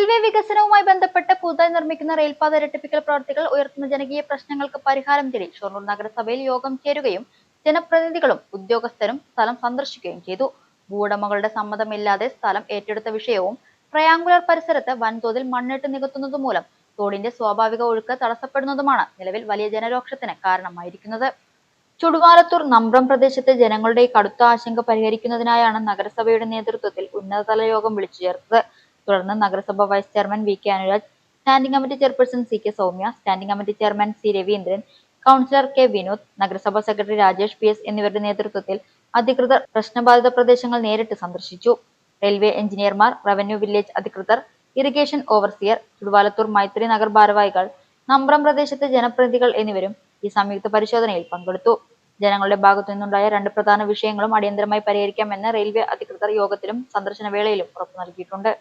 Railway വികസനവുമായി ബന്ധപ്പെട്ട് പുതുതായി നിർമ്മിക്കുന്ന റെയിൽപാത ഇരട്ടിപ്പിക്കൽ പ്രവർത്തികൾ ഉയർത്തുന്ന ജനകീയ പ്രശ്നങ്ങൾക്ക് പരിഹാരം തേടി ഷൊർണൂർ നഗരസഭയിൽ യോഗം ചേരുകയും ജനപ്രതിനിധികളും ഉദ്യോഗസ്ഥരും സ്ഥലം സന്ദർശിക്കുകയും ചെയ്തു. ഭൂവുടമകളുടെ സമ്മതമില്ലാതെ സ്ഥലം ഏറ്റെടുത്ത വിഷയവും ട്രയാങ്കുലർ പരിസരത്ത് വൻതോതിൽ മണ്ണിട്ട് നികത്തുന്നതുമൂലം തോടിന്റെ സ്വാഭാവിക ഒഴുക്ക് തടസ്സപ്പെടുന്നതുമാണ് നിലവിൽ വലിയ ജനരോക്ഷത്തിന് കാരണമായിരിക്കുന്നത്. ചുടുവാലത്തൂർ നമ്പ്രം പ്രദേശത്തെ ജനങ്ങളുടെ കടുത്ത ആശങ്ക പരിഹരിക്കുന്നതിനായാണ് നഗരസഭയുടെ നേതൃത്വത്തിൽ ഉന്നതതല യോഗം വിളിച്ചു ചേർത്തത്. തുടർന്ന് നഗരസഭ vice chairman V K Anuraj, standing committee chairperson C K Soumya, standing committee chairman C Raveendran, councillor K Vinod, നഗരസഭാ സെക്രട്ടറി രാജേഷ് പി എസ് എന്നിവരുടെ നേതൃത്വത്തിൽ അധികൃതർ പ്രശ്നബാധിത പ്രദേശങ്ങൾ നേരിട്ട് സന്ദർശിച്ചു. റെയിൽവേ എഞ്ചിനീയർമാർ, റവന്യൂ വില്ലേജ് അധികൃതർ, ഇറിഗേഷൻ ഓവർസിയർ, ചുടുവാലത്തൂർ മൈത്രി നഗർ ഭാരവാഹികൾ, നമ്പ്രം പ്രദേശത്തെ ജനപ്രതിനിധികൾ എന്നിവരും ഈ സംയുക്ത പരിശോധനയിൽ പങ്കെടുത്തു. ജനങ്ങളുടെ ഭാഗത്തു നിന്നുണ്ടായ രണ്ട് പ്രധാന വിഷയങ്ങളും അടിയന്തരമായി പരിഹരിക്കാമെന്ന് റെയിൽവേ അധികൃതർ യോഗത്തിലും സന്ദർശന വേളയിലും ഉറപ്പു നൽകിയിട്ടുണ്ട്.